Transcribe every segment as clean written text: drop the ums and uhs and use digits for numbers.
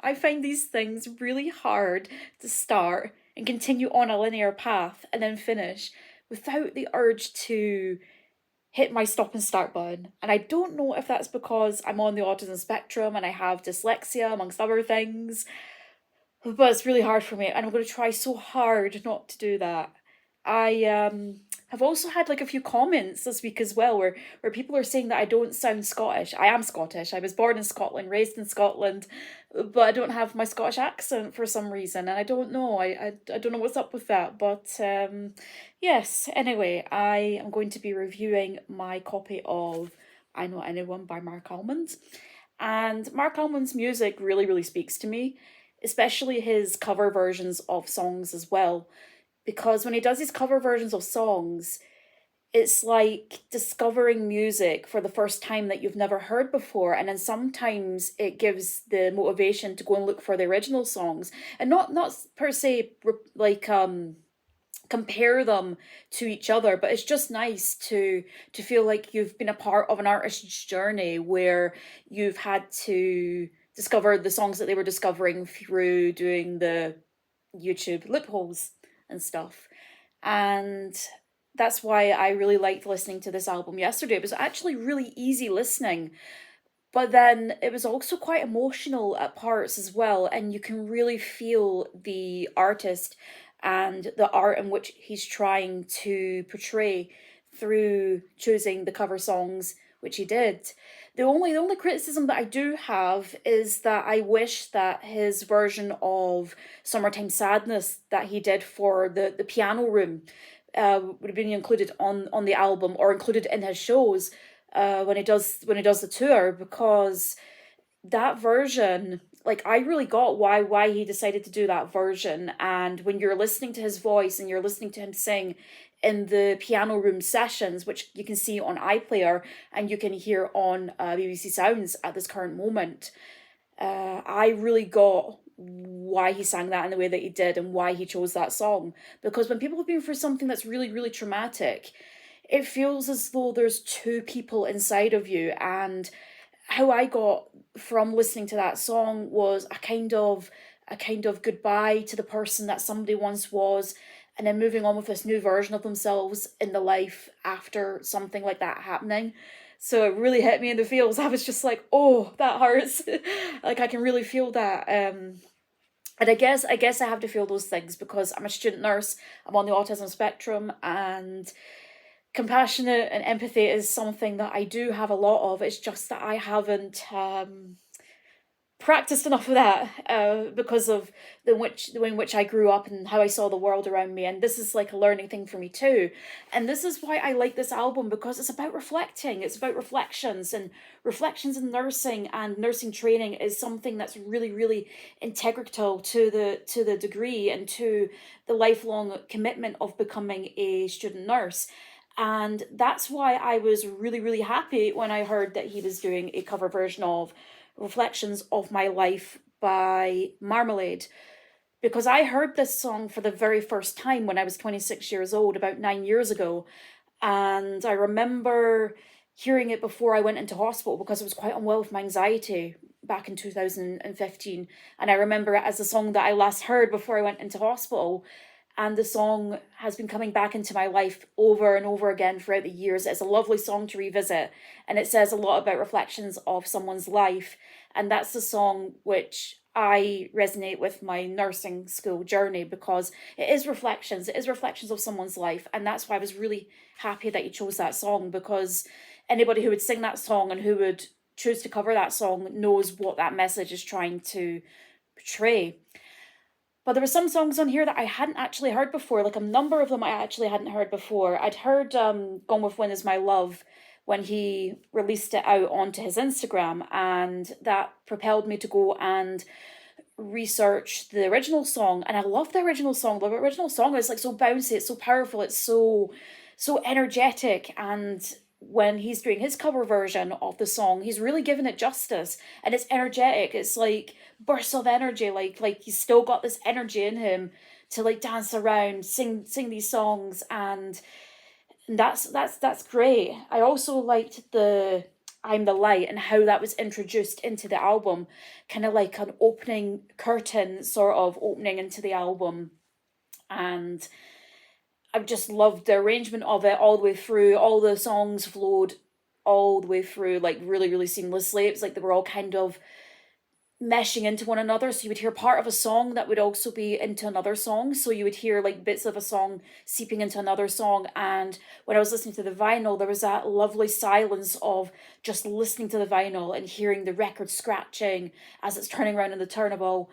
I find these things really hard to start and continue on a linear path and then finish without the urge to hit my stop and start button. And I don't know if that's because I'm on the autism spectrum and I have dyslexia, amongst other things, but it's really hard for me, and I'm going to try so hard not to do that. I have also had like a few comments this week as well, where people are saying that I don't sound Scottish. I am Scottish. I was born in Scotland, raised in Scotland, but I don't have my Scottish accent for some reason, and I don't know. I don't know what's up with that. But yes. Anyway, I am going to be reviewing my copy of "I Know Anyone" by Marc Almond, and Marc Almond's music really speaks to me, especially his cover versions of songs as well. Because when he does his cover versions of songs, it's like discovering music for the first time that you've never heard before. And then sometimes it gives the motivation to go and look for the original songs. And not per se like compare them to each other, but it's just nice to feel like you've been a part of an artist's journey where you've had to discover the songs that they were discovering through doing the YouTube loopholes and stuff. And that's why I really liked listening to this album yesterday. It was actually really easy listening, but then it was also quite emotional at parts as well, and you can really feel the artist and the art in which he's trying to portray through choosing the cover songs which he did. The only criticism that I do have is that I wish that his version of Summertime Sadness that he did for the piano room would have been included on the album, or included in his shows when he does the tour, because that version, like, I really got why he decided to do that version. And when you're listening to his voice and you're listening to him sing in the piano room sessions, which you can see on iPlayer and you can hear on BBC Sounds at this current moment, I really got why he sang that in the way that he did and why he chose that song. Because when people have been through something that's really traumatic, it feels as though there's two people inside of you. And how I got from listening to that song was a kind of goodbye to the person that somebody once was, and then moving on with this new version of themselves in the life after something like that happening. So it really hit me in the feels. I was just like, oh, that hurts. Like, I can really feel that. And I guess I have to feel those things because I'm a student nurse. I'm on the autism spectrum, and compassionate and empathy is something that I do have a lot of. It's just that I haven't practiced enough of that because of the way in which I grew up and how I saw the world around me. And this is like a learning thing for me too. And this is why I like this album, because it's about reflecting. It's about reflections, and reflections in nursing and nursing training is something that's really integral to the degree and to the lifelong commitment of becoming a student nurse. And that's why I was really happy when I heard that he was doing a cover version of Reflections of My Life by Marmalade. Because I heard this song for the very first time when I was 26 years old, about 9 years ago. And I remember hearing it before I went into hospital because I was quite unwell with my anxiety back in 2015. And I remember it as the song that I last heard before I went into hospital. And the song has been coming back into my life over and over again throughout the years. It's a lovely song to revisit, and it says a lot about reflections of someone's life. And that's the song which I resonate with my nursing school journey, because it is reflections. It is reflections of someone's life. And that's why I was really happy that you chose that song, because anybody who would sing that song and who would choose to cover that song knows what that message is trying to portray. But there were some songs on here that I hadn't actually heard before. Like, a number of them I actually hadn't heard before. I'd heard Gone with Wind Is My Love when he released it out onto his Instagram, and that propelled me to go and research the original song. And I love the original song. The original song is like so bouncy, it's so powerful, it's so energetic. And when he's doing his cover version of the song, he's really giving it justice, and it's energetic. It's like bursts of energy, like he's still got this energy in him to like dance around, sing these songs. And that's great. I also liked the I'm the Light and how that was introduced into the album, kind of like an opening curtain sort of opening into the album. And I've just loved the arrangement of it all the way through. All the songs flowed all the way through, like really, really seamlessly. It was like they were all kind of meshing into one another. So you would hear part of a song that would also be into another song. So you would hear like bits of a song seeping into another song. And when I was listening to the vinyl, there was that lovely silence of just listening to the vinyl and hearing the record scratching as it's turning around in the turntable.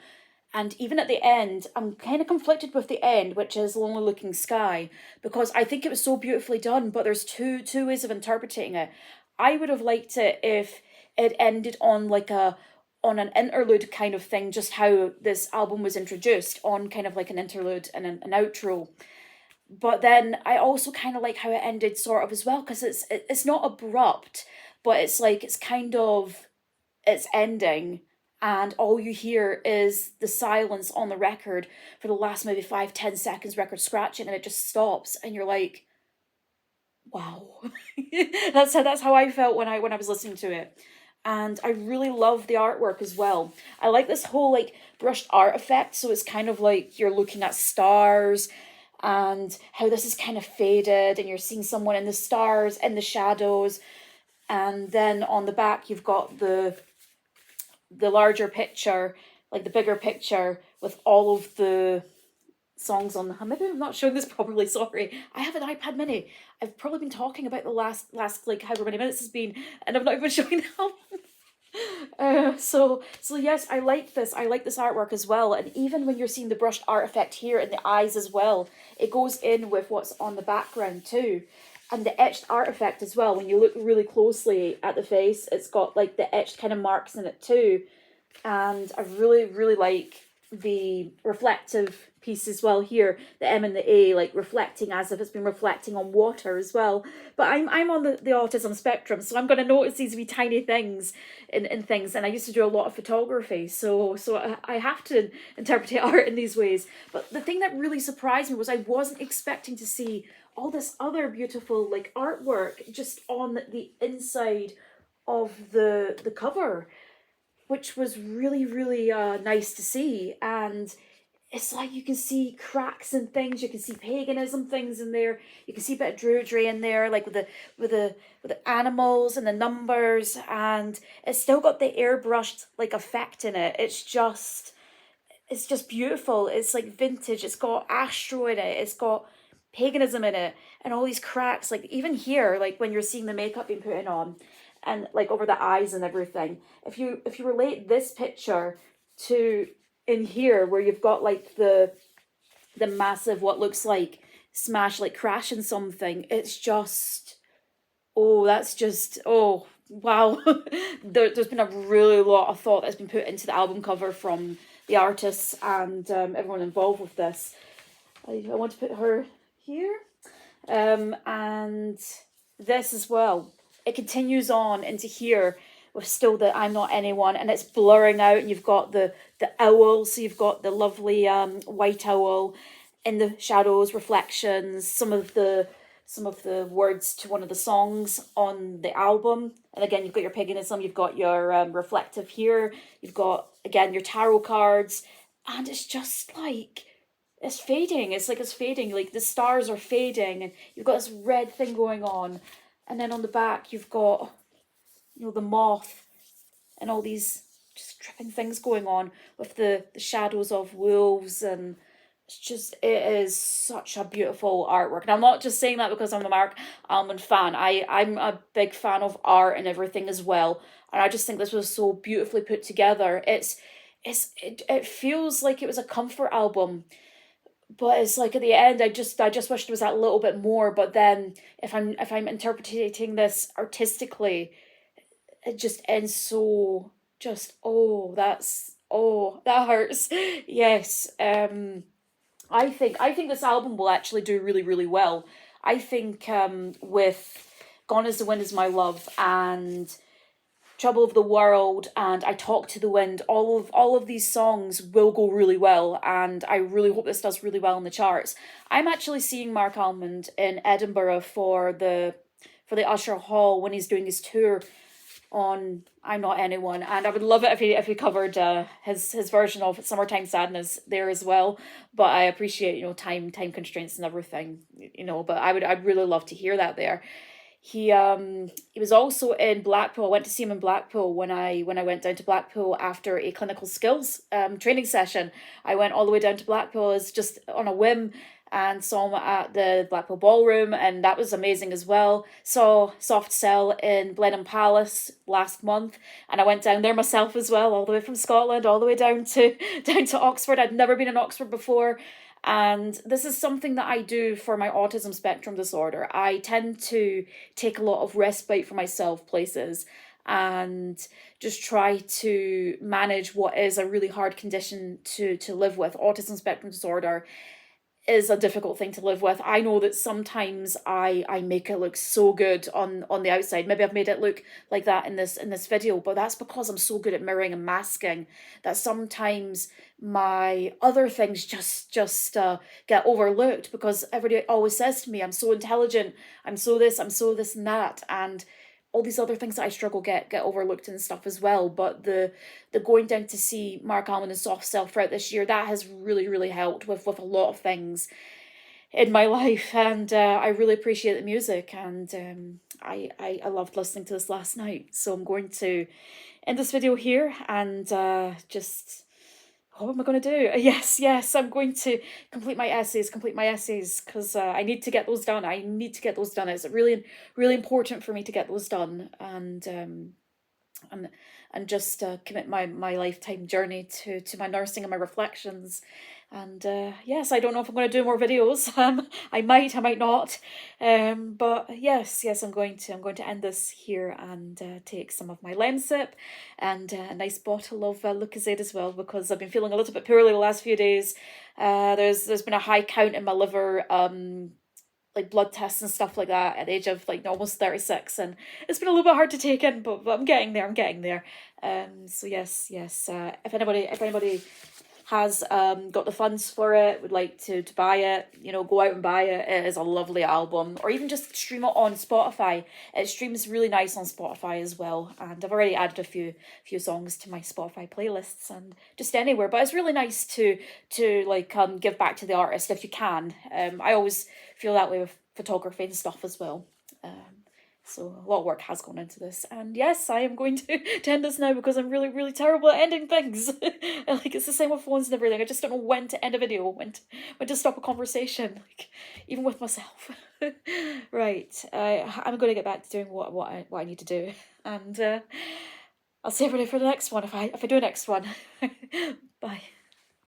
And even at the end, I'm kind of conflicted with the end, which is Lonely Looking Sky, because I think it was so beautifully done, but there's two ways of interpreting it. I would have liked it if it ended on like a on an interlude kind of thing, just how this album was introduced, on kind of like an interlude and an outro. But then I also kind of like how it ended sort of as well, because it's not abrupt, but it's like it's kind of it's ending, and all you hear is the silence on the record for the last maybe 5-10 seconds, record scratching, and it just stops, and you're like, wow. That's how I felt when I was listening to it. And I really love the artwork as well. I like this whole like brushed art effect, so it's kind of like you're looking at stars, and how this is kind of faded and you're seeing someone in the stars in the shadows. And then on the back you've got the larger picture, like the bigger picture with all of the songs on. Maybe I'm not showing this properly. Sorry, I have an iPad Mini. I've probably been talking about the last like however many minutes it's been, and I'm not even showing the album. So yes, I like this. I like this artwork as well, and even when you're seeing the brushed art effect here in the eyes as well, it goes in with what's on the background too, and the etched art effect as well. When you look really closely at the face, it's got like the etched kind of marks in it too, and I really really like the reflective piece as well here, the M and the A, like reflecting as if it's been reflecting on water as well. But I'm on the autism spectrum, so I'm going to notice these wee tiny things in things, and I used to do a lot of photography, so I have to interpret art in these ways. But the thing that really surprised me was I wasn't expecting to see all this other beautiful like artwork just on the inside of the cover, which was really really nice to see. And it's like you can see cracks and things, you can see paganism things in there, you can see a bit of druidry in there, like with the animals and the numbers, and it's still got the airbrushed like effect in it. It's just beautiful. It's like vintage. It's got astro in it, it's got paganism in it, and all these cracks, like even here, like when you're seeing the makeup being put in on, and like over the eyes and everything. If you relate this picture to in here, where you've got like the massive, what looks like smash, like crashing something, it's just, oh, that's just, oh wow. There's been a really lot of thought that's been put into the album cover from the artists and everyone involved with this. I want to put her here, and this as well. It continues on into here with still the I'm Not Anyone, and it's blurring out, and you've got the owl, so you've got the lovely white owl in the shadows, reflections, some of the words to one of the songs on the album. And again, you've got your paganism, you've got your reflective here, you've got again your tarot cards, and it's just like it's fading. It's like it's fading, like the stars are fading, and you've got this red thing going on. And then on the back you've got, the moth and all these just dripping things going on with the shadows of wolves. And it is such a beautiful artwork. And I'm not just saying that because I'm a Marc Almond fan. I'm a big fan of art and everything as well, and I just think this was so beautifully put together. It feels like it was a comfort album, but it's like at the end I just wish there was that little bit more. But then if I'm interpreting this artistically, it just ends so just, that hurts. Yes. I think this album will actually do really really well. I think with Gone as the Wind Is My Love and Trouble of the World and I Talk to the Wind, all of these songs will go really well, and I really hope this does really well in the charts. I'm actually seeing Marc Almond in Edinburgh for the Usher Hall when he's doing his tour on I'm Not Anyone, and I would love it if he covered his version of Summertime Sadness there as well. But I appreciate, time constraints and everything, but I'd really love to hear that there. He was also in Blackpool. I went to see him in Blackpool when I went down to Blackpool after a clinical skills training session. I went all the way down to Blackpool as just on a whim and saw him at the Blackpool Ballroom, and that was amazing as well. Saw Soft Cell in Blenheim Palace last month, and I went down there myself as well, all the way from Scotland, all the way down to down to Oxford. I'd never been in Oxford before. And this is something that I do for my autism spectrum disorder. I tend to take a lot of respite for myself places and just try to manage what is a really hard condition to live with. Autism spectrum disorder is a difficult thing to live with. I know that sometimes I make it look so good on the outside. Maybe I've made it look like that in this video, but that's because I'm so good at mirroring and masking that sometimes my other things just get overlooked because everybody always says to me, I'm so intelligent, I'm so this and that, and all these other things that I struggle get overlooked and stuff as well. But the going down to see Marc Almond and Soft Cell throughout this year, that has really, really helped with a lot of things in my life, and I really appreciate the music, and I loved listening to this last night. So I'm going to end this video here and just what am I going to do? Yes, I'm going to complete my essays, because I need to get those done. It's really, really important for me to get those done, and just commit my lifetime journey to my nursing and my reflections. And yes, I don't know if I'm going to do more videos. I might not. But yes, I'm going to end this here and take some of my Lemsip and a nice bottle of Lucozade as well, because I've been feeling a little bit poorly the last few days. There's been a high count in my liver, like blood tests and stuff like that at the age of like almost 36, and it's been a little bit hard to take in, but I'm getting there. So yes, if anybody has got the funds for it, would like to buy it, go out and buy it. It is a lovely album, or even just stream it on Spotify. It streams really nice on Spotify as well, and I've already added a few songs to my Spotify playlists and just anywhere. But it's really nice to like give back to the artist if you can. I always feel that way with photography and stuff as well. So a lot of work has gone into this, and yes, I am going to end this now because I'm really, really terrible at ending things. Like, it's the same with phones and everything. I just don't know when to end a video, when to stop a conversation, like even with myself. Right, I'm going to get back to doing what I need to do, and I'll see everybody for the next one if I do a next one. Bye.